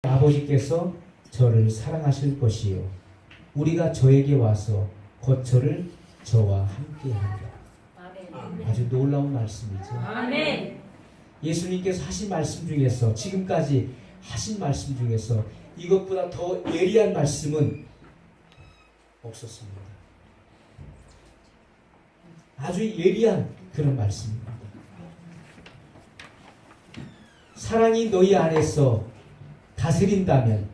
아버지께서 저를 사랑하실 것이요 우리가 저에게 와서 곧 저를 저와 함께하리라. 아주 놀라운 말씀이죠. 아멘. 예수님께서 하신 말씀 중에서 지금까지 하신 말씀 중에서 이것보다 더 예리한 말씀은 없었습니다. 아주 예리한 그런 말씀입니다. 사랑이 너희 안에서 다스린다면,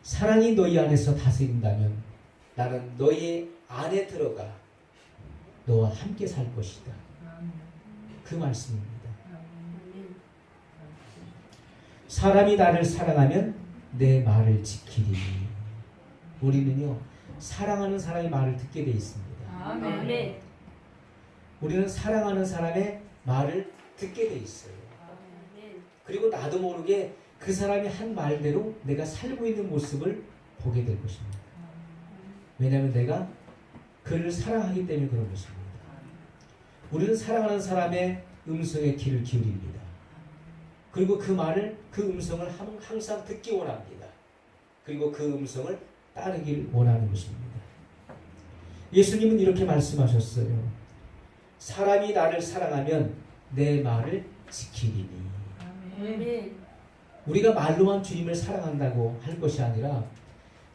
사랑이 너희 안에서 다스린다면 나는 너희 안에 들어가 너와 함께 살 것이다. 그 말씀입니다. 사람이 나를 사랑하면 내 말을 지키리니. 우리는요, 사랑하는 사람의 말을 듣게 돼 있습니다. 아멘. 우리는 사랑하는 사람의 말을 듣게 돼 있어요. 그리고 나도 모르게 그 사람이 한 말대로 내가 살고 있는 모습을 보게 될 것입니다. 왜냐하면 내가 그를 사랑하기 때문에 그런 것입니다. 우리는 사랑하는 사람의 음성에 귀를 기울입니다. 그리고 그 말을, 그 음성을 항상 듣기 원합니다. 그리고 그 음성을 따르길 원하는 것입니다. 예수님은 이렇게 말씀하셨어요. 사람이 나를 사랑하면 내 말을 지키리니. 아멘. 우리가 말로만 주님을 사랑한다고 할 것이 아니라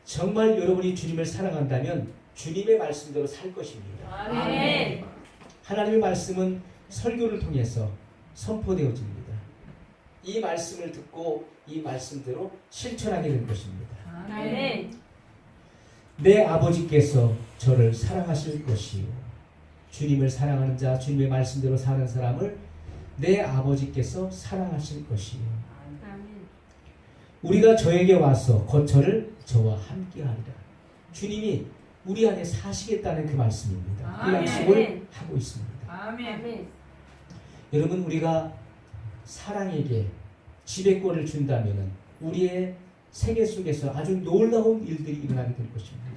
정말 여러분이 주님을 사랑한다면 주님의 말씀대로 살 것입니다. 아멘. 하나님의 말씀은 설교를 통해서 선포되어집니다. 이 말씀을 듣고 이 말씀대로 실천하게 될 것입니다. 아멘. 내 아버지께서 저를 사랑하실 것이요 주님을 사랑하는 자, 주님의 말씀대로 사는 사람을 내 아버지께서 사랑하실 것이요 아멘. 우리가 저에게 와서 곧 저를 저와 함께하리라. 주님이 우리 안에 사시겠다는 그 말씀입니다. 그 약속을 하고 있습니다. 아멘. 여러분, 우리가 사랑에게 지배권을 준다면 우리의 세계 속에서 아주 놀라운 일들이 일어나게 될 것입니다.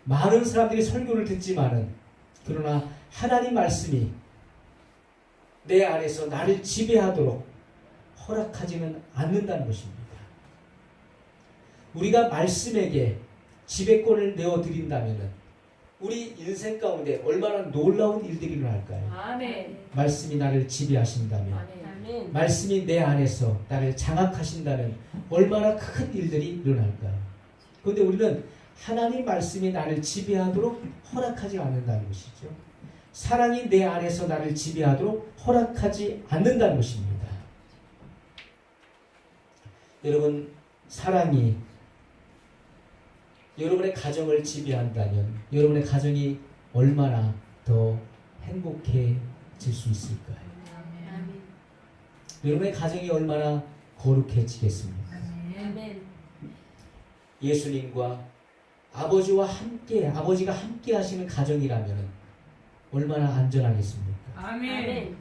많은 사람들이 설교를 듣지만은 그러나 하나님 말씀이 내 안에서 나를 지배하도록 허락하지는 않는다는 것입니다. 우리가 말씀에게 지배권을 내어드린다면 우리 인생 가운데 얼마나 놀라운 일들이 일어날까요? 아멘. 말씀이 나를 지배하신다면, 아멘. 말씀이 내 안에서 나를 장악하신다면 얼마나 큰 일들이 일어날까요? 그런데 우리는 하나님 말씀이 나를 지배하도록 허락하지 않는다는 것이죠. 사랑이 내 안에서 나를 지배하도록 허락하지 않는다는 것입니다. 여러분, 사랑이 여러분의 가정을 지배한다면 여러분의 가정이 얼마나 더 행복해질 수 있을까요? 아멘. 여러분의 가정이 얼마나 거룩해지겠습니까? 아멘. 예수님과 아버지와 함께, 아버지가 함께 하시는 가정이라면 얼마나 안전하겠습니까? 아멘.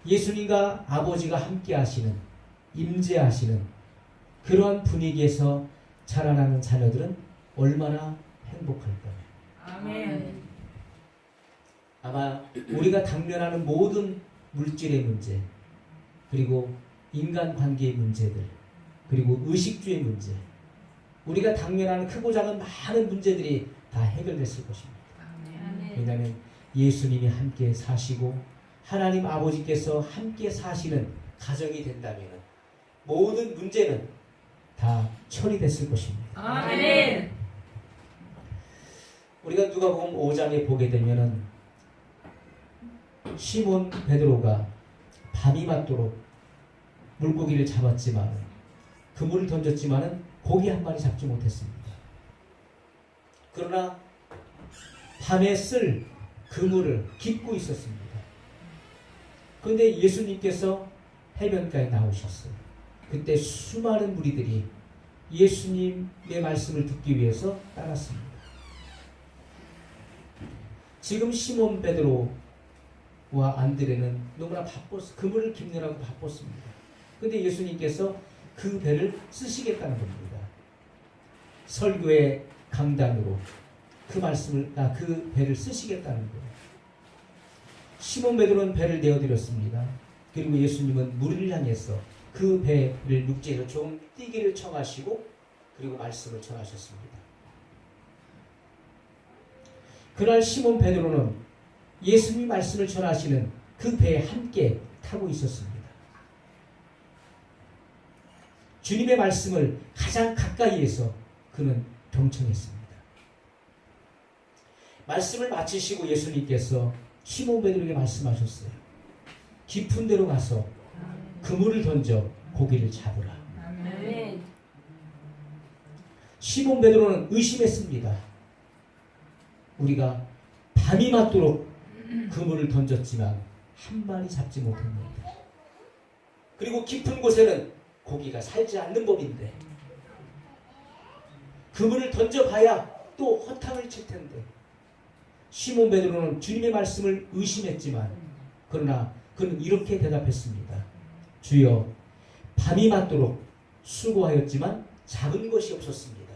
예수님과 아버지가 함께 하시는, 임재하시는 그러한 분위기에서 자라나는 자녀들은 얼마나 행복할까요? 아멘. 아마 우리가 당면하는 모든 물질의 문제, 그리고 인간관계의 문제들, 그리고 의식주의 문제, 우리가 당면하는 크고 작은 많은 문제들이 다 해결됐을 것입니다. 아멘. 왜냐하면 예수님이 함께 사시고 하나님 아버지께서 함께 사시는 가정이 된다면 모든 문제는 다 처리됐을 것입니다. 아멘. 우리가 누가복음 5장에 보게 되면은 시몬 베드로가 밤이 맞도록 물고기를 잡았지만 그물을 던졌지만은 고기 한 마리 잡지 못했습니다. 그러나 밤에 쓸 그물을 깃고 있었습니다. 그런데 예수님께서 해변가에 나오셨어요. 그때 수많은 무리들이 예수님의 말씀을 듣기 위해서 따랐습니다. 지금 시몬 베드로와 안드레는 너무나 그물을 깁느라고 바빴습니다. 그런데 예수님께서 그 배를 쓰시겠다는 겁니다. 설교의 강단으로 그 배를 쓰시겠다는 거예요. 시몬 베드로는 배를 내어드렸습니다. 그리고 예수님은 무리를 향해서 그 배를 육지에서 좀 뛰기를 청하시고 그리고 말씀을 전하셨습니다. 그날 시몬 베드로는 예수님이 말씀을 전하시는 그 배에 함께 타고 있었습니다. 주님의 말씀을 가장 가까이에서 그는 경청했습니다. 말씀을 마치시고 예수님께서 시몬 베드로에게 말씀하셨어요. 깊은 데로 가서 그물을 던져 고기를 잡으라. 아멘. 시몬 베드로는 의심했습니다. 우리가 밤이 맞도록 그물을 던졌지만 한 마리 잡지 못했는데, 그리고 깊은 곳에는 고기가 살지 않는 법인데, 그물을 던져봐야 또 허탕을 칠 텐데. 시몬 베드로는 주님의 말씀을 의심했지만 그러나 그는 이렇게 대답했습니다. 주여, 밤이 맞도록 수고하였지만 잡은 것이 없었습니다.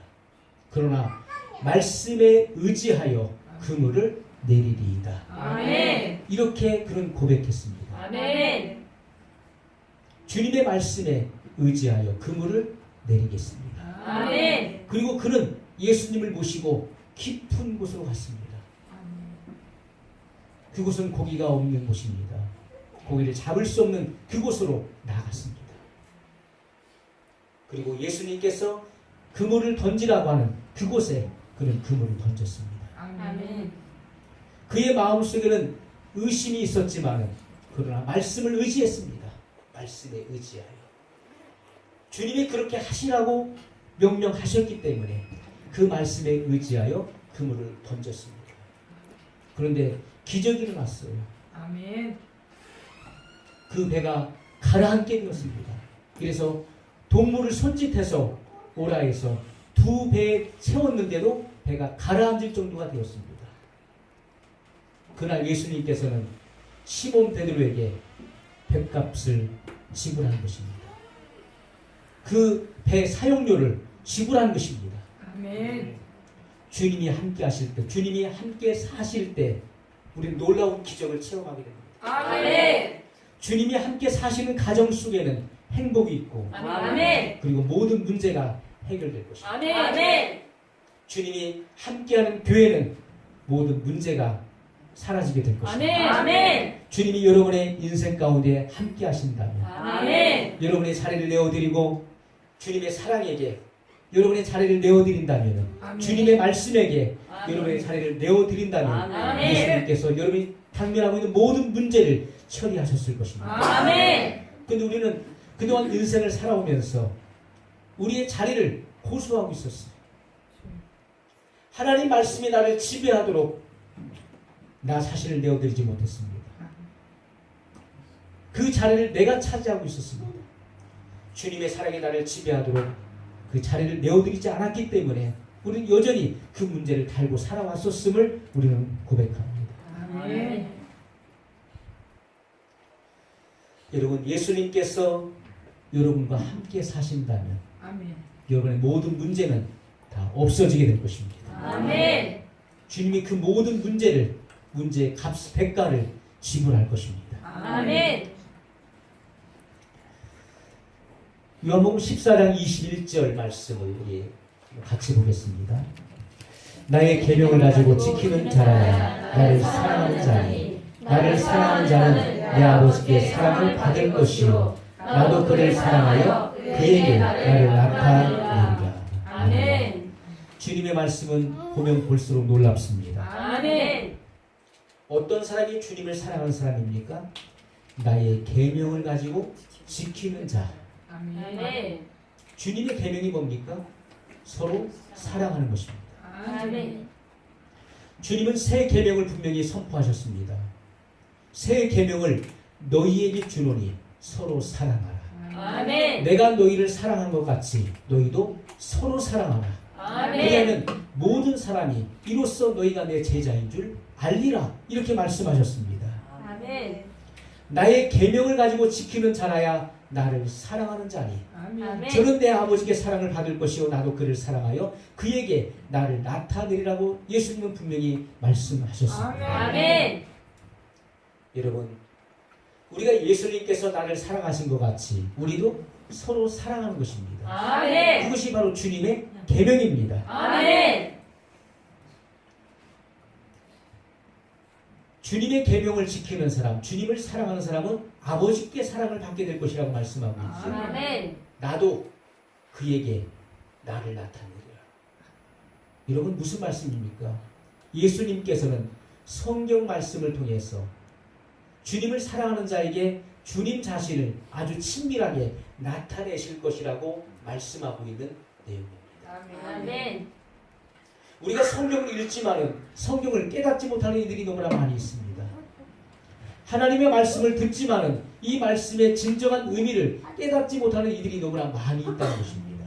그러나 말씀에 의지하여 그물을 내리리이다. 아멘. 이렇게 그는 고백했습니다. 아멘. 주님의 말씀에 의지하여 그물을 내리겠습니다. 아멘. 그리고 그는 예수님을 모시고 깊은 곳으로 갔습니다. 그곳은 고기가 없는 곳입니다. 고기를 잡을 수 없는 그곳으로 나아갔습니다. 그리고 예수님께서 그물을 던지라고 하는 그곳에 그는 그물을 던졌습니다. 아멘. 그의 마음속에는 의심이 있었지만 그러나 말씀을 의지했습니다. 말씀에 의지하여 주님이 그렇게 하시라고 명령하셨기 때문에 그 말씀에 의지하여 그물을 던졌습니다. 그런데 기적이 일어났어요. 아멘. 그 배가 가라앉게 되었습니다. 그래서 동물을 손짓해서 오라 해서 두 배에 채웠는데도 배가 가라앉을 정도가 되었습니다. 그날 예수님께서는 시몬 베드로에게 뱃값을 지불한 것입니다. 그 배 사용료를 지불한 것입니다. 아멘. 주님이 함께 하실 때, 주님이 함께 사실 때 우리는 놀라운 기적을 체험하게 됩니다. 아멘. 주님이 함께 사시는 가정 속에는 행복이 있고 아멘. 그리고 모든 문제가 해결될 것입니다. 아멘. 주님이 함께하는 교회는 모든 문제가 사라지게 될 것입니다. 아멘. 주님이 여러분의 인생 가운데 함께 하신다면 아멘. 여러분의 자리를 내어드리고 주님의 사랑에게 여러분의 자리를 내어드린다면 아멘. 주님의 말씀에게 아멘. 여러분의 자리를 내어드린다면 아멘. 예수님께서 여러분이 당면하고 있는 모든 문제를 처리하셨을 것입니다. 아멘. 근데 우리는 그동안 인생을 살아오면서 우리의 자리를 고수하고 있었어요. 하나님 말씀이 나를 지배하도록 나 자신을 내어드리지 못했습니다. 그 자리를 내가 차지하고 있었습니다. 주님의 사랑이 나를 지배하도록 그 자리를 내어드리지 않았기 때문에 우리는 여전히 그 문제를 달고 살아왔었음을 우리는 고백합니다. 아멘. 여러분, 예수님께서 여러분과 함께 사신다면 아멘. 여러분의 모든 문제는 다 없어지게 될 것입니다. 아멘. 주님이 그 모든 문제의 값, 대가를 지불할 것입니다. 아멘. 요한복음 14장 21절 말씀을 우리 같이 보겠습니다. 나의 계명을 가지고 지키는 자라야 나를 사랑하는 자니 나를 사랑하는 자는 내 아버지께 사랑을 받을 것이요 나도 그를 사랑하여 그에게 나를 나타내리라. 아멘. 주님의 말씀은 보면 볼수록 놀랍습니다. 아멘. 어떤 사람이 주님을 사랑하는 사람입니까? 나의 계명을 가지고 지키는 자. 아멘. 주님의 계명이 뭡니까? 서로 사랑하는 것입니다. 아멘. 주님은 새 계명을 분명히 선포하셨습니다. 새 계명을 너희에게 주노니 서로 사랑하라. 아멘. 내가 너희를 사랑한 것 같이 너희도 서로 사랑하라. 아멘. 왜냐하면 모든 사람이 이로써 너희가 내 제자인 줄 알리라. 이렇게 말씀하셨습니다. 아멘. 나의 계명을 가지고 지키는 자라야 나를 사랑하는 자니 아멘. 저는 내 아버지께 사랑을 받을 것이요 나도 그를 사랑하여 그에게 나를 나타내리라고 예수님은 분명히 말씀하셨습니다. 아멘. 여러분, 우리가 예수님께서 나를 사랑하신 것 같이 우리도 서로 사랑하는 것입니다. 아멘. 그것이 바로 주님의 계명입니다. 아멘. 주님의 계명을 지키는 사람, 주님을 사랑하는 사람은 아버지께 사랑을 받게 될 것이라고 말씀하고 있죠. 아멘. 나도 그에게 나를 나타내리라. 여러분, 무슨 말씀입니까? 예수님께서는 성경 말씀을 통해서 주님을 사랑하는 자에게 주님 자신을 아주 친밀하게 나타내실 것이라고 말씀하고 있는 내용입니다. 아멘. 우리가 성경을 읽지만은 성경을 깨닫지 못하는 이들이 너무나 많이 있습니다. 하나님의 말씀을 듣지만은 이 말씀의 진정한 의미를 깨닫지 못하는 이들이 너무나 많이 있다는 것입니다.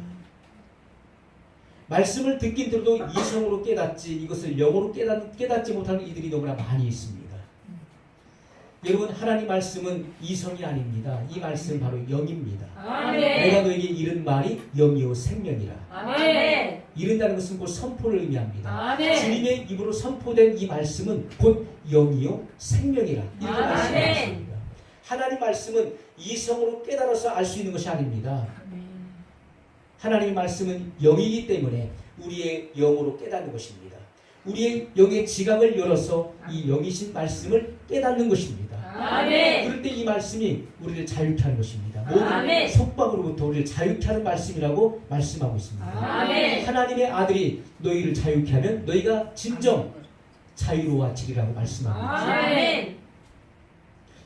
말씀을 듣긴 들어도 이성으로 깨닫지 이것을 영으로 깨닫지 못하는 이들이 너무나 많이 있습니다. 여러분, 하나님 말씀은 이성이 아닙니다. 이 말씀은 바로 영입니다. 아멘. 내가 너에게 이른 말이 영이요 생명이라. 아멘. 이른다는 것은 곧 선포를 의미합니다. 아멘. 주님의 입으로 선포된 이 말씀은 곧 영이요 생명이라. 이렇게 아멘. 말씀하십니다. 하나님 말씀은 이성으로 깨달아서 알 수 있는 것이 아닙니다. 하나님의 말씀은 영이기 때문에 우리의 영으로 깨닫는 것입니다. 우리의 영의 지각을 열어서 이 영이신 말씀을 깨닫는 것입니다. 아멘. 그럴 때 이 말씀이 우리를 자유케 하는 것입니다. 모든 아멘. 속박으로부터 우리를 자유케 하는 말씀이라고 말씀하고 있습니다. 아멘. 하나님의 아들이 너희를 자유케 하면 너희가 진정 자유로워지리라고 말씀하고 있습니다. 아멘.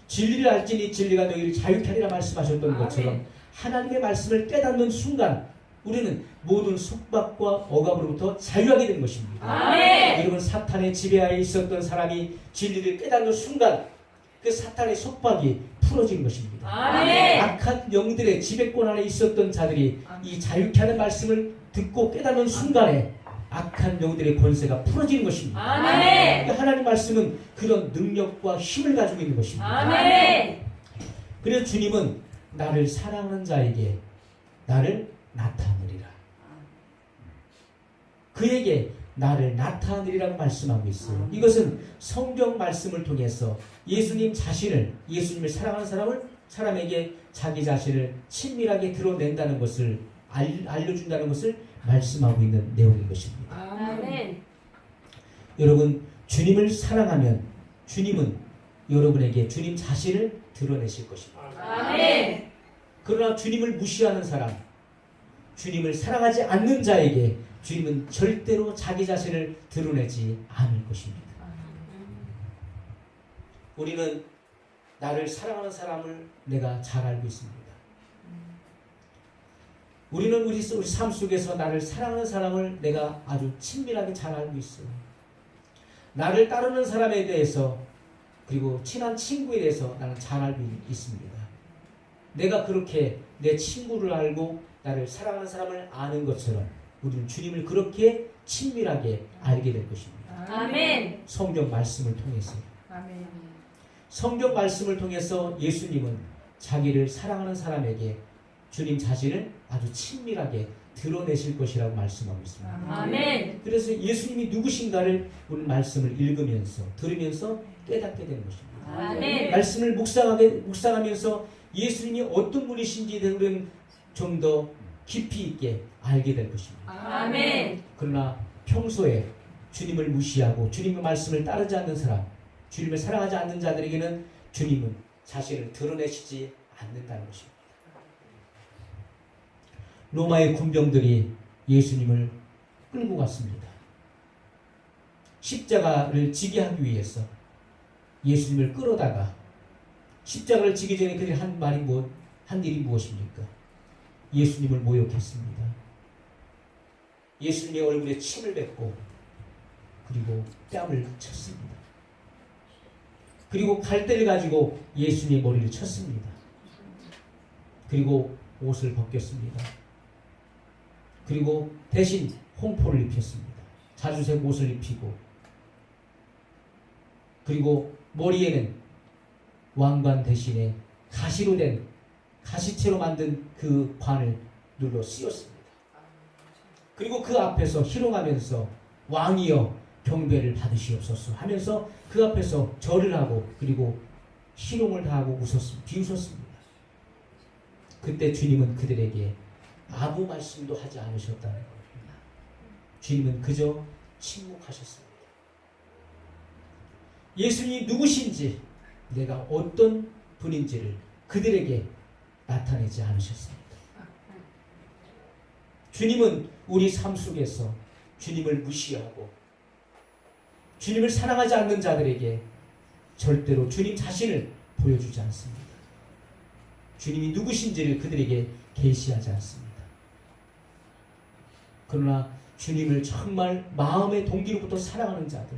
진리를 알지니 진리가 너희를 자유케 하리라 말씀하셨던 것처럼 하나님의 말씀을 깨닫는 순간 우리는 모든 속박과 억압으로부터 자유하게 된 것입니다. 아멘. 여러분, 사탄의 지배하에 있었던 사람이 진리를 깨닫는 순간 그 사탄의 속박이 풀어진 것입니다. 아멘. 악한 영들의 지배권 안에 있었던 자들이 이 자유케 하는 말씀을 듣고 깨닫는 순간에 악한 영들의 권세가 풀어지는 것입니다. 아멘. 그러니까 하나님 말씀은 그런 능력과 힘을 가지고 있는 것입니다. 아멘. 그래서 주님은 나를 사랑하는 자에게 나를 나타내리라. 그에게 나를 나타내리라고 말씀하고 있어요. 이것은 성경 말씀을 통해서 예수님 자신을, 예수님을 사랑하는 사람에게 자기 자신을 친밀하게 드러낸다는 것을 알려준다는 것을 말씀하고 있는 내용인 것입니다. 아멘. 여러분, 주님을 사랑하면 주님은 여러분에게 주님 자신을 드러내실 것입니다. 아멘. 그러나 주님을 무시하는 사람, 주님을 사랑하지 않는 자에게 주님은 절대로 자기 자신을 드러내지 않을 것입니다. 우리는 나를 사랑하는 사람을 내가 잘 알고 있습니다. 우리는 우리 삶 속에서 나를 사랑하는 사람을 내가 아주 친밀하게 잘 알고 있어요. 나를 따르는 사람에 대해서 그리고 친한 친구에 대해서 나는 잘 알고 있습니다. 내가 그렇게 내 친구를 알고 나를 사랑하는 사람을 아는 것처럼 우리는 주님을 그렇게 친밀하게 알게 될 것입니다. 아멘. 성경 말씀을 통해서. 아멘. 성경 말씀을 통해서 예수님은 자기를 사랑하는 사람에게 주님 자신을 아주 친밀하게 드러내실 것이라고 말씀하고 있습니다. 아멘. 그래서 예수님이 누구신가를 오늘 말씀을 읽으면서 들으면서 깨닫게 되는 것입니다. 아멘. 말씀을 묵상하면서 예수님이 어떤 분이신지 우리는 좀 더 깊이 있게 알게 될 것입니다. 아멘. 그러나 평소에 주님을 무시하고 주님의 말씀을 따르지 않는 사람, 주님을 사랑하지 않는 자들에게는 주님은 자신을 드러내시지 않는다는 것입니다. 로마의 군병들이 예수님을 끌고 갔습니다. 십자가를 지게 하기 위해서 예수님을 끌어다가 십자가를 지기 전에 그들이 한 일이 무엇입니까? 예수님을 모욕했습니다. 예수님의 얼굴에 침을 뱉고 그리고 뺨을 쳤습니다. 그리고 갈대를 가지고 예수님의 머리를 쳤습니다. 그리고 옷을 벗겼습니다. 그리고 대신 홍포를 입혔습니다. 자주색 옷을 입히고 그리고 머리에는 왕관 대신에 가시로 된 가시채로 만든 그 관을 눌러 씌웠습니다. 그리고 그 앞에서 희롱하면서 왕이여 경배를 받으시옵소서 하면서 그 앞에서 절을 하고 그리고 희롱을 다하고 비웃었습니다. 그때 주님은 그들에게 아무 말씀도 하지 않으셨다는 겁니다. 주님은 그저 침묵하셨습니다. 예수님이 누구신지, 내가 어떤 분인지를 그들에게 나타내지 않으셨습니다. 주님은 우리 삶 속에서 주님을 무시하고 주님을 사랑하지 않는 자들에게 절대로 주님 자신을 보여주지 않습니다. 주님이 누구신지를 그들에게 계시하지 않습니다. 그러나 주님을 정말 마음의 동기로부터 사랑하는 자들,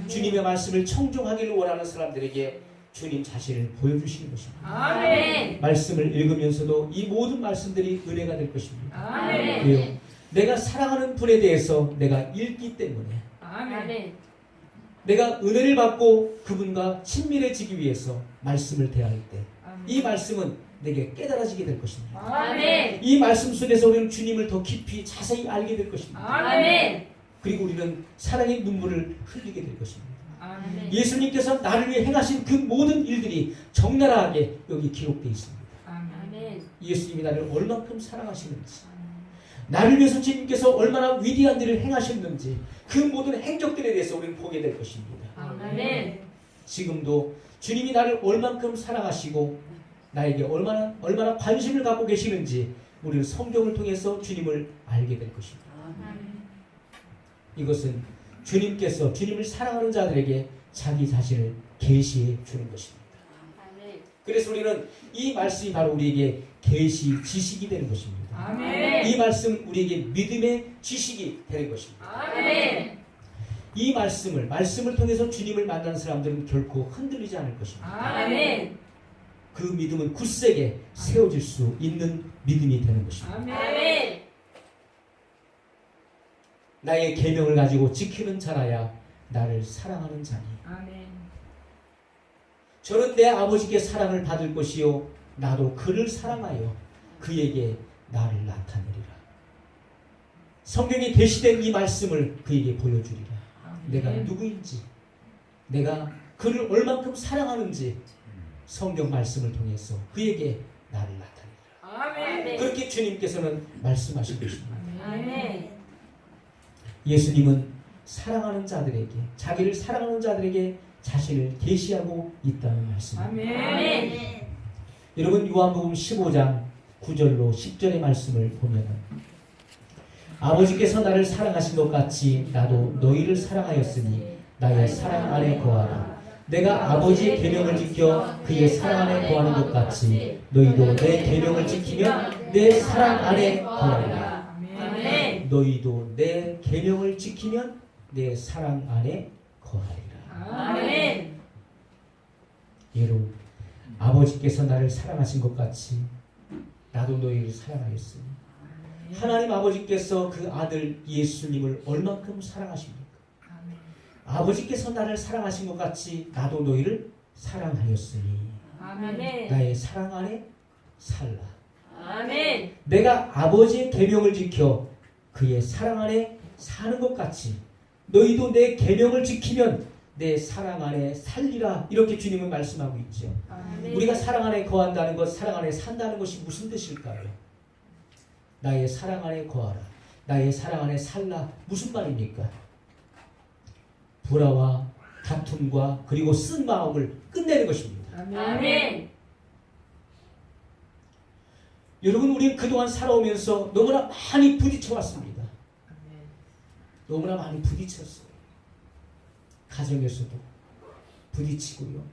주님의 말씀을 청종하기를 원하는 사람들에게 주님 자신을 보여주시는 것입니다. 아멘. 말씀을 읽으면서도 이 모든 말씀들이 은혜가 될 것입니다. 아멘. 왜요? 내가 사랑하는 분에 대해서 내가 읽기 때문에, 아멘. 내가 은혜를 받고 그분과 친밀해지기 위해서 말씀을 대할 때 이 말씀은 내게 깨달아지게 될 것입니다. 아멘. 이 말씀 속에서 우리는 주님을 더 깊이 자세히 알게 될 것입니다. 아멘. 그리고 우리는 사랑의 눈물을 흘리게 될 것입니다. 아멘. 예수님께서 나를 위해 행하신 그 모든 일들이 적나라하게 여기 기록되어 있습니다. 아멘. 예수님이 나를 얼만큼 사랑하시는지, 나를 위해서 주님께서 얼마나 위대한 일을 행하셨는지 그 모든 행적들에 대해서 우리는 보게 될 것입니다. 아멘. 지금도 주님이 나를 얼만큼 사랑하시고 나에게 얼마나 관심을 갖고 계시는지 우리는 성경을 통해서 주님을 알게 될 것입니다. 이것은 주님께서 주님을 사랑하는 자들에게 자기 자신을 계시해 주는 것입니다. 그래서 우리는 이 말씀이 바로 우리에게 계시 지식이 되는 것입니다. 아멘. 이 말씀은 우리에게 믿음의 지식이 되는 것입니다. 아멘. 이 말씀을 통해서 주님을 만나는 사람들은 결코 흔들리지 않을 것입니다. 아멘. 그 믿음은 굳세게 세워질 수 있는 믿음이 되는 것입니다. 아멘. 나의 계명을 가지고 지키는 자라야 나를 사랑하는 자니, 아멘. 저는 내 아버지께 사랑을 받을 것이요 나도 그를 사랑하여 그에게 나를 나타내리라. 성경에 계시된 이 말씀을 그에게 보여주리라. 내가 누구인지, 내가 그를 얼만큼 사랑하는지 성경 말씀을 통해서 그에게 나를 나타내리라. 아멘. 그렇게 주님께서는 말씀하신 것입니다. 아멘. 예수님은 사랑하는 자들에게, 자기를 사랑하는 자들에게 자신을 계시하고 있다는 말씀입니다. 아멘. 여러분, 요한복음 15장 9절로 10절의 말씀을 보면, 아버지께서 나를 사랑하신 것 같이 나도 너희를 사랑하였으니 나의 사랑 안에 거하라. 내가 아버지의 계명을 지켜 그의 사랑 안에 거하는 것 같이 너희도 내 계명을 지키면 내 사랑 안에 거하리라. 아멘. 너희도 내 계명을 지키면 내 사랑 안에 거하리라. 아멘. 여러분, 아버지께서 나를 사랑하신 것 같이 나도 너희를 사랑하였으니, 하나님 아버지께서 그 아들 예수님을 얼만큼 사랑하십니까? 아버지께서 나를 사랑하신 것 같이 나도 너희를 사랑하였으니 아멘. 나의 사랑 안에 살라. 아멘. 내가 아버지의 계명을 지켜 그의 사랑 안에 사는 것 같이 너희도 내 계명을 지키면 내 사랑 안에 살리라. 이렇게 주님은 말씀하고 있죠. 아멘. 우리가 사랑 안에 거한다는 것, 사랑 안에 산다는 것이 무슨 뜻일까요? 나의 사랑 안에 거하라, 나의 사랑 안에 살라. 무슨 말입니까? 불화와 다툼과 그리고 쓴 마음을 끝내는 것입니다. 아멘. 여러분, 우리는 그동안 살아오면서 너무나 많이 부딪혀 왔습니다. 너무나 많이 부딪혔어요. 가정에서도 부딪히고요,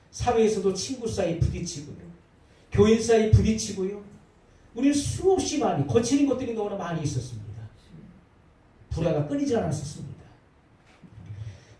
사회에서도 친구 사이 부딪히고요, 교인 사이 부딪히고요. 우리는 수없이 많이 거치는 것들이 너무나 많이 있었습니다. 불화가 끊이지 않았었습니다.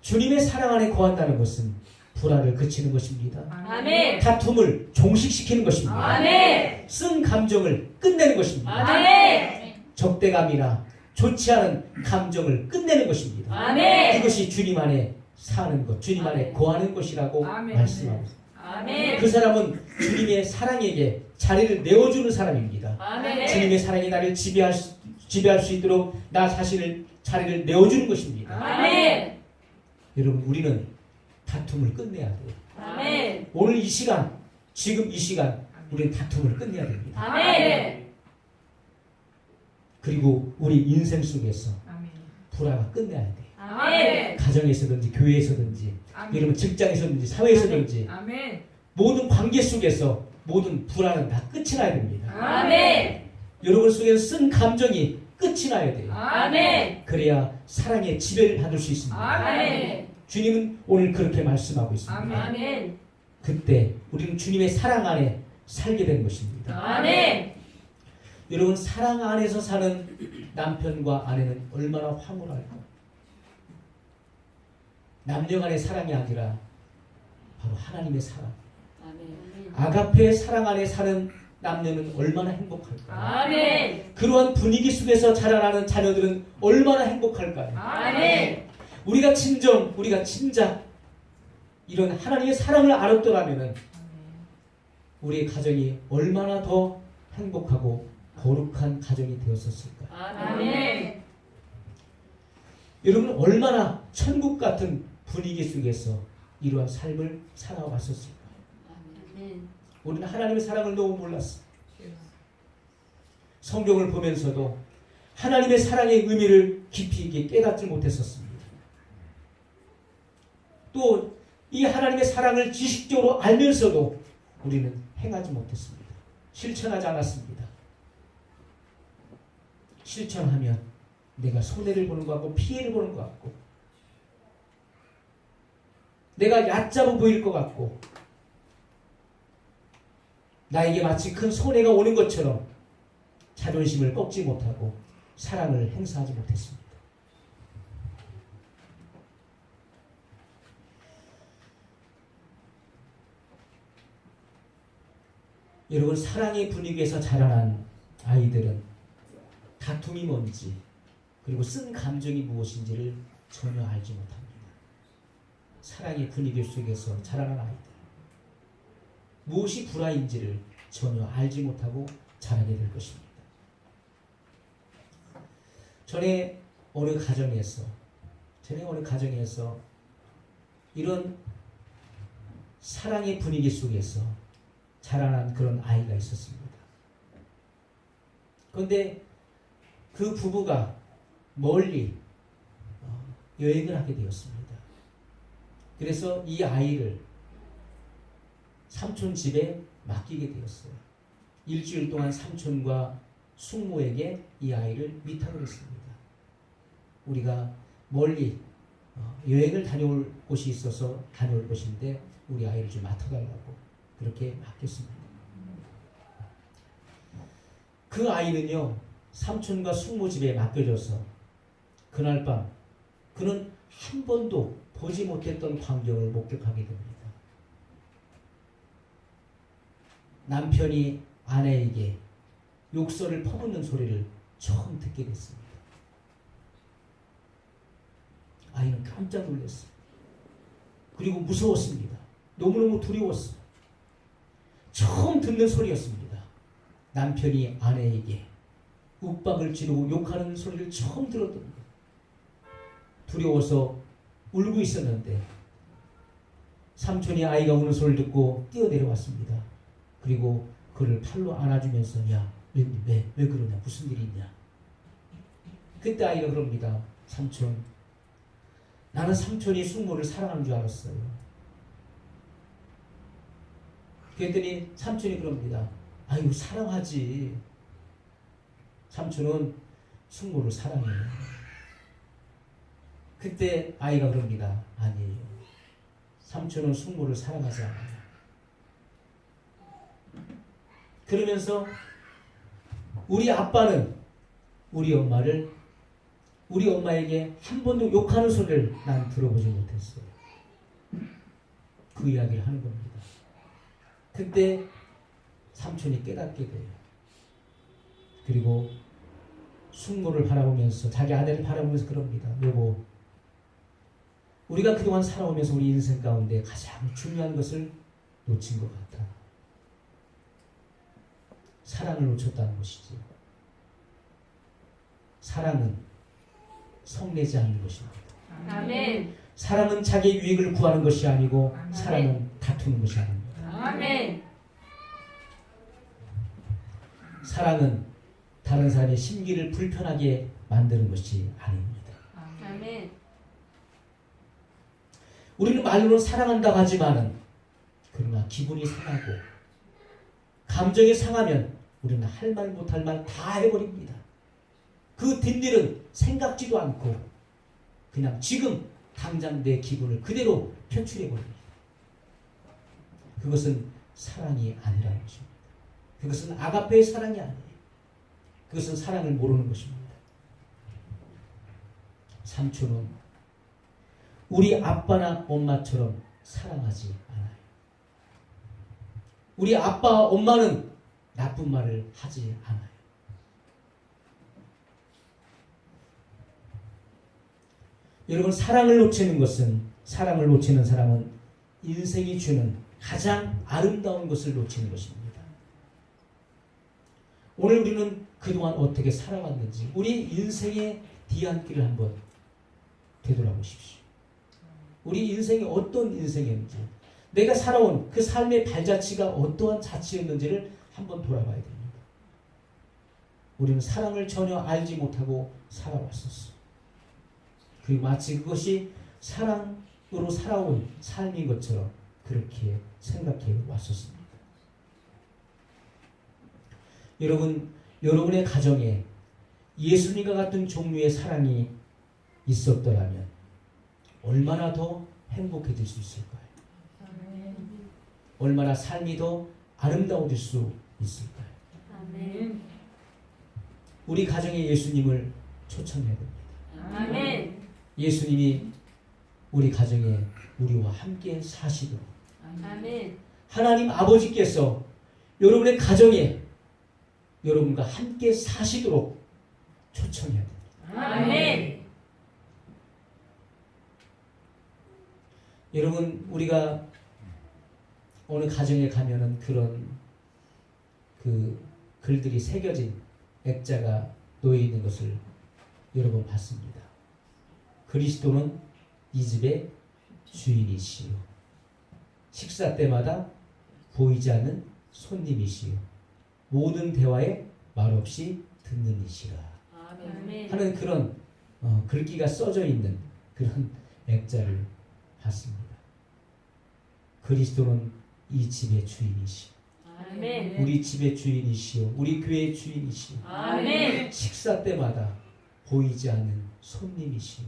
주님의 사랑 안에 거한다는 것은 불화를 그치는 것입니다. 아멘. 다툼을 종식시키는 것입니다. 아멘. 쓴 감정을 끝내는 것입니다. 아멘. 적대감이나 좋지 않은 감정을 끝내는 것입니다. 아멘. 이것이 주님 안에 사는 것, 주님 안에 아멘. 거하는 것이라고 아멘. 말씀하고 있습니다. 아멘. 그 사람은 주님의 사랑에게 자리를 내어주는 사람입니다. 아멘. 주님의 사랑이 나를 지배할 수 있도록 나 자신을 자리를 내어주는 것입니다. 아멘. 여러분, 우리는 다툼을 끝내야 돼요. 아멘. 오늘 이 시간, 지금 이 시간 우리는 다툼을 끝내야 됩니다. 아멘. 그리고 우리 인생 속에서 불화가 끝내야 돼요. 아멘. 가정에서든지 교회에서든지 여러분 직장에서든지 사회에서든지 아멘. 모든 관계 속에서 모든 불화는 다 끝이 나야 됩니다. 아멘. 여러분 속에서 쓴 감정이 끝이 나야 돼요. 아멘. 그래야 사랑의 지배를 받을 수 있습니다. 아멘. 주님은 오늘 그렇게 말씀하고 있습니다. 아멘. 아멘. 그때 우리는 주님의 사랑 안에 살게 되는 것입니다. 아멘. 여러분 사랑 안에서 사는 남편과 아내는 얼마나 황홀할까. 남녀 간의 사랑이 아니라 바로 하나님의 사랑. 아멘. 아가페의 사랑 안에 사는 남녀는 얼마나 행복할까. 아멘. 그러한 분위기 속에서 자라나는 자녀들은 얼마나 행복할까요. 아멘. 우리가 진작 이런 하나님의 사랑을 알았더라면 우리의 가정이 얼마나 더 행복하고 거룩한 가정이 되었었을까. 아멘. 여러분 얼마나 천국 같은 분위기 속에서 이러한 삶을 살아왔었을까. 아멘. 우리는 하나님의 사랑을 너무 몰랐어. 성경을 보면서도 하나님의 사랑의 의미를 깊이 있게 깨닫지 못했었습니다. 또 이 하나님의 사랑을 지식적으로 알면서도 우리는 행하지 못했습니다. 실천하지 않았습니다. 실천하면 내가 손해를 보는 것 같고 피해를 보는 것 같고 내가 얕잡아 보일 것 같고 나에게 마치 큰 손해가 오는 것처럼 자존심을 꺾지 못하고 사랑을 행사하지 못했습니다. 여러분 사랑의 분위기에서 자라난 아이들은 다툼이 뭔지 그리고 쓴 감정이 무엇인지를 전혀 알지 못합니다. 사랑의 분위기 속에서 자라난 아이들 무엇이 불화인지를 전혀 알지 못하고 자라게 될 것입니다. 전에 어느 가정에서 이런 사랑의 분위기 속에서 자라난 그런 아이가 있었습니다. 그런데 그 부부가 멀리 여행을 하게 되었습니다. 그래서 이 아이를 삼촌 집에 맡기게 되었어요. 일주일 동안 삼촌과 숙모에게 이 아이를 위탁을 했습니다. 우리가 멀리 여행을 다녀올 곳이 있어서 다녀올 곳인데 우리 아이를 좀 맡아달라고 그렇게 맡겼습니다. 그 아이는요 삼촌과 숙모 집에 맡겨져서 그날 밤 그는 한 번도 보지 못했던 광경을 목격하게 됩니다. 남편이 아내에게 욕설을 퍼붓는 소리를 처음 듣게 됐습니다. 아이는 깜짝 놀랐어요. 그리고 무서웠습니다. 너무너무 두려웠어요. 처음 듣는 소리였습니다. 남편이 아내에게 윽박을 지르고 욕하는 소리를 처음 들었답니다. 두려워서 울고 있었는데 삼촌이 아이가 우는 소리를 듣고 뛰어내려왔습니다. 그리고 그를 팔로 안아주면서 야, 왜 그러냐, 무슨 일이 있냐. 그때 아이가 그럽니다. 삼촌, 나는 삼촌이 숙모를 사랑하는 줄 알았어요. 그랬더니 삼촌이 그럽니다. 아이고 사랑하지. 삼촌은 숙모를 사랑해요. 그때 아이가 그럽니다. 아니에요. 삼촌은 숙모를 사랑하지 않아요. 그러면서 우리 아빠는 우리 엄마에게 한 번도 욕하는 소리를 난 들어보지 못했어요. 그 이야기를 하는 겁니다. 그때 삼촌이 깨닫게 돼요. 그리고 숙모를 바라보면서 자기 아내를 바라보면서 그럽니다. 여보, 우리가 그동안 살아오면서 우리 인생 가운데 가장 중요한 것을 놓친 것 같아. 사랑을 놓쳤다는 것이지. 사랑은 성내지 않는 것입니다. 아멘. 사랑은 자기 유익을 구하는 것이 아니고 아멘. 사랑은 다투는 것이 아닙니다. 아멘. 사랑은 다른 사람의 심기를 불편하게 만드는 것이 아닙니다. 아멘. 우리는 말로는 사랑한다고 하지만은 그러나 기분이 상하고 감정이 상하면 우리는 할 말 못할 말 다 해버립니다. 그 뒷일은 생각지도 않고 그냥 지금 당장 내 기분을 그대로 표출해버립니다. 그것은 사랑이 아니라는 것입니다. 그것은 아가페의 사랑이 아니에요. 그것은 사랑을 모르는 것입니다. 삼촌은 우리 아빠나 엄마처럼 사랑하지 않아요. 우리 아빠, 엄마는 나쁜 말을 하지 않아요. 여러분, 사랑을 놓치는 사람은 인생이 주는 가장 아름다운 것을 놓치는 것입니다. 오늘 우리는 그동안 어떻게 살아왔는지 우리 인생의 뒤안길을 한번 되돌아보십시오. 우리 인생이 어떤 인생이었는지, 내가 살아온 그 삶의 발자취가 어떠한 자취였는지를 한번 돌아봐야 됩니다. 우리는 사랑을 전혀 알지 못하고 살아왔었어. 그리고 마치 그것이 사랑으로 살아온 삶인 것처럼 그렇게 생각해 왔었습니다. 여러분의 가정에 예수님과 같은 종류의 사랑이 있었더라면 얼마나 더 행복해질 수 있을까요? 얼마나 삶이 더 아름다워질 수 있을까요? 아멘. 우리 가정에 예수님을 초청해야 됩니다. 아멘. 예수님이 우리 가정에 우리와 함께 사시도록 아멘. 하나님 아버지께서 여러분의 가정에 여러분과 함께 사시도록 초청해야 됩니다. 아멘. 여러분, 우리가 어느 가정에 가면은 그런 그 글들이 새겨진 액자가 놓여 있는 것을 여러 번 봤습니다. 그리스도는 이 집의 주인이시요, 식사 때마다 보이지 않는 손님이시요, 모든 대화에 말없이 듣는 이시라 아멘. 하는 그런 글귀가 써져 있는 그런 액자를 봤습니다. 그리스도는 이 집의 주인이시오, 아멘. 우리 집의 주인이시오, 우리 교회의 주인이시오, 아멘. 식사 때마다 보이지 않는 손님이시오,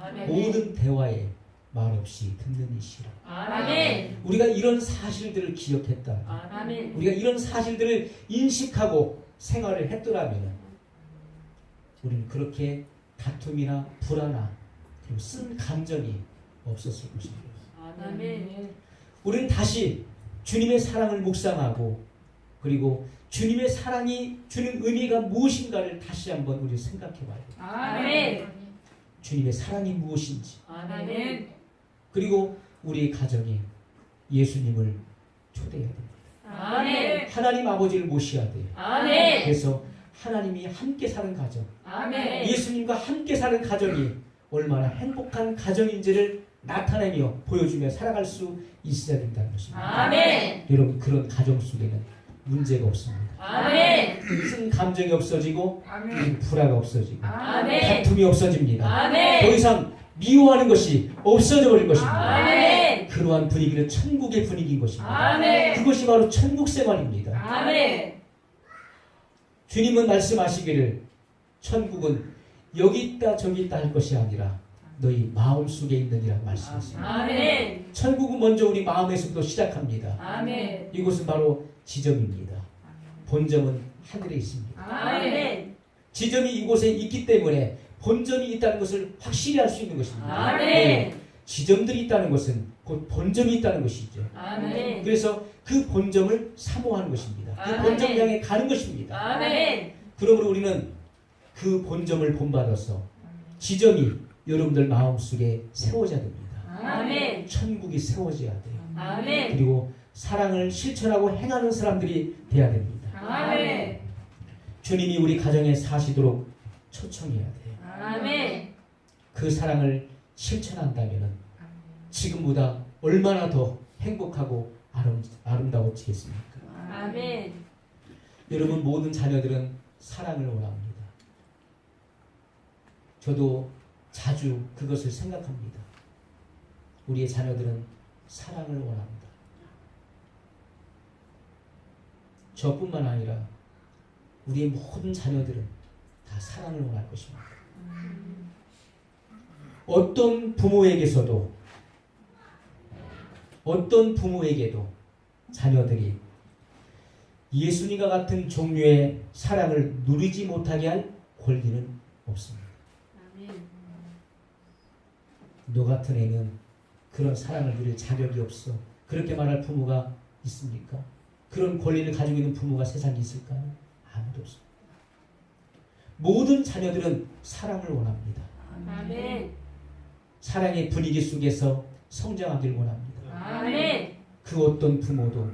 아멘. 모든 대화에 말없이 듣는 이시라. 아멘. 우리가 이런 사실들을 기억했다, 아멘. 우리가 이런 사실들을 인식하고 생활을 했더라면 우리는 그렇게 다툼이나 불안함 그리고 쓴 감정이 없었을 것입니다. 아멘. 우리는 다시 주님의 사랑을 묵상하고 그리고 주님의 사랑이 주는 의미가 무엇인가를 다시 한번 우리 생각해 봐야 돼요. 아멘. 주님의 사랑이 무엇인지, 아멘. 그리고 우리 가정에 예수님을 초대해야 됩니다. 아멘. 하나님 아버지를 모셔야 돼요. 아멘. 그래서 하나님이 함께 사는 가정, 아멘. 예수님과 함께 사는 가정이 얼마나 행복한 가정인지를 나타내며 보여주며 살아갈 수 있어야 된다는 것입니다. 아멘. 여러분, 그런 가정 속에는 문제가 없습니다. 아멘. 쓴 감정이 없어지고 아멘. 불화가 없어지고 아멘. 다툼이 없어집니다. 아멘. 더 이상 미워하는 것이 없어져 버릴 것입니다. 아멘. 그러한 분위기는 천국의 분위기인 것입니다. 아멘. 그것이 바로 천국 생활입니다. 아멘. 주님은 말씀하시기를 천국은 여기 있다 저기 있다 할 것이 아니라 너희 마음속에 있느니라 말씀하십니다. 아멘. 천국은 먼저 우리 마음에서부터 시작합니다. 아멘. 이곳은 바로 지점입니다. 본점은 하늘에 있습니다. 아멘. 지점이 이곳에 있기 때문에 본점이 있다는 것을 확실히 알 수 있는 것입니다. 아멘. 네, 지점들이 있다는 것은 곧 본점이 있다는 것이죠. 아멘. 그래서 그 본점을 사모하는 것입니다. 그 아멘. 본점 향해 가는 것입니다. 아멘. 그러므로 우리는 그 본점을 본받아서 지점이 여러분들 마음속에 세워져야 됩니다. 아멘. 천국이 세워져야 돼요. 아멘. 그리고 사랑을 실천하고 행하는 사람들이 돼야 됩니다. 아멘. 주님이 우리 가정에 사시도록 초청해야 돼요. 아멘. 그 사랑을 실천한다면 지금보다 얼마나 더 행복하고 아름다워지겠습니까? 아멘. 여러분 모든 자녀들은 사랑을 원합니다. 저도 자주 그것을 생각합니다. 우리의 자녀들은 사랑을 원합니다. 저뿐만 아니라 우리의 모든 자녀들은 다 사랑을 원할 것입니다. 어떤 부모에게도 자녀들이 예수님과 같은 종류의 사랑을 누리지 못하게 할 권리는 없습니다. 아멘. 너 같은 애는 그런 사랑을 누릴 자격이 없어. 그렇게 말할 부모가 있습니까? 그런 권리를 가지고 있는 부모가 세상에 있을까요? 아무도 없습니다. 모든 자녀들은 사랑을 원합니다. 아멘. 사랑의 분위기 속에서 성장하길 원합니다. 아멘. 그 어떤 부모도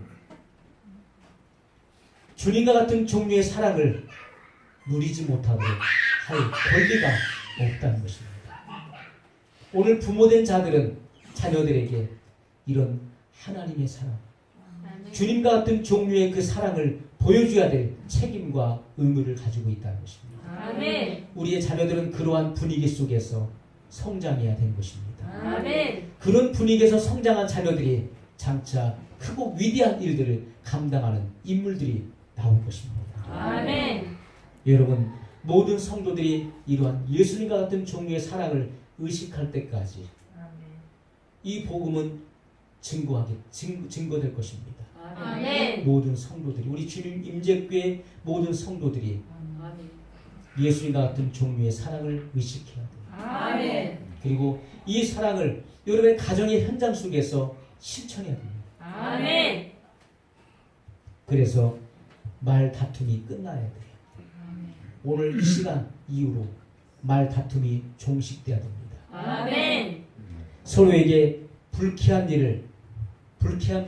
주님과 같은 종류의 사랑을 누리지 못하고 할 권리가 없다는 것입니다. 오늘 부모된 자들은 자녀들에게 이런 하나님의 사랑, 아멘. 주님과 같은 종류의 그 사랑을 보여줘야 될 책임과 의무를 가지고 있다는 것입니다. 아멘. 우리의 자녀들은 그러한 분위기 속에서 성장해야 되는 것입니다. 아멘. 그런 분위기에서 성장한 자녀들이 장차 크고 위대한 일들을 감당하는 인물들이 나올 것입니다. 아멘. 여러분 모든 성도들이 이러한 예수님과 같은 종류의 사랑을 의식할 때까지 이 복음은 증거될 것입니다. 아멘. 모든 성도들이 우리 주님 임재교회 모든 성도들이 예수님과 같은 종류의 사랑을 의식해야 돼요. 아멘. 그리고 이 사랑을 여러분의 가정의 현장 속에서 실천해야 됩니다. 아멘. 그래서 말 다툼이 끝나야 돼요. 오늘 이 시간 이후로 말 다툼이 종식돼야 됩니다. 아멘. 서로에게 불쾌한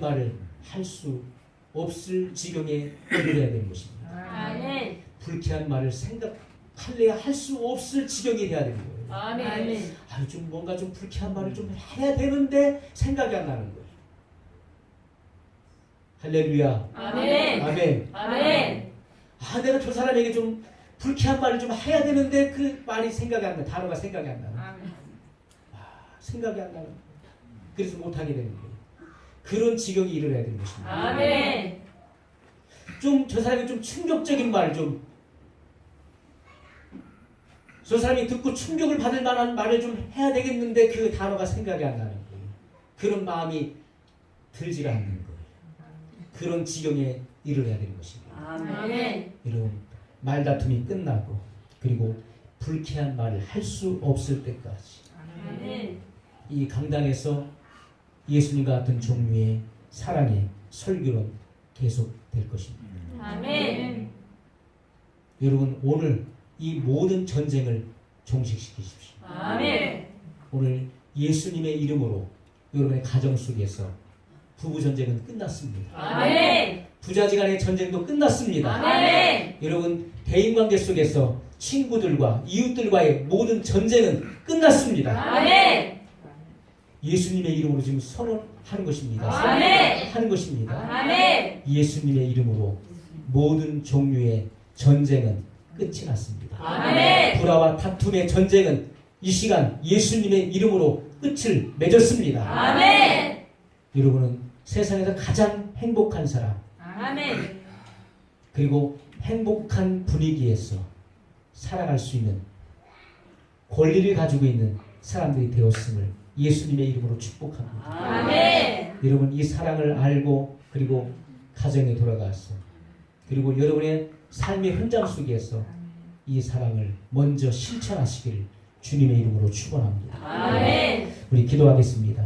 말을 할 수 없을 지경에 이르러야 되는 것입니다. 아멘. 불쾌한 말을 생각할래야 할 수 없을 지경이 돼야 되는 거예요. 아멘. 좀 뭔가 좀 불쾌한 말을 좀 해야 되는데 생각이 안 나는 거예요. 할렐루야. 아멘. 아멘. 아멘. 내가 저 사람에게 좀 불쾌한 말을 좀 해야 되는데 그 말이 생각이 안 나. 단어가 생각이 안 나는. 생각이 안 나는 거예요. 그래서 못하게 되는 거예요. 그런 지경이 이르러야 되는 것입니다. 아멘. 좀 저 사람이 좀 충격적인 말 저 사람이 듣고 충격을 받을 만한 말을 좀 해야 되겠는데 그 단어가 생각이 안 나는 거예요. 그런 마음이 들지 않는 거예요. 그런 지경에 이르러야 되는 것입니다. 아멘. 여러분 말다툼이 끝나고 그리고 불쾌한 말을 할 수 없을 때까지 아멘. 이 강단에서 예수님과 같은 종류의 사랑의 설교는 계속될 것입니다. 아멘. 여러분 오늘 이 모든 전쟁을 종식시키십시오. 아멘. 오늘 예수님의 이름으로 여러분의 가정 속에서 부부 전쟁은 끝났습니다. 아멘. 부자지간의 전쟁도 끝났습니다. 아멘. 여러분 대인관계 속에서 친구들과 이웃들과의 모든 전쟁은 끝났습니다. 아멘. 예수님의 이름으로 지금 선언하는 것입니다. 아멘. 하는 것입니다. 아멘. 예수님의 이름으로 모든 종류의 전쟁은 끝이 났습니다. 아멘. 불화와 다툼의 전쟁은 이 시간 예수님의 이름으로 끝을 맺었습니다. 아멘. 여러분은 세상에서 가장 행복한 사람 아멘. 그리고 행복한 분위기에서 살아갈 수 있는 권리를 가지고 있는 사람들이 되었음을 예수님의 이름으로 축복합니다. 아멘. 여러분 이 사랑을 알고 그리고 가정에 돌아가서 그리고 여러분의 삶의 현장 속에서 이 사랑을 먼저 실천하시길 주님의 이름으로 축원합니다. 아멘. 우리 기도하겠습니다.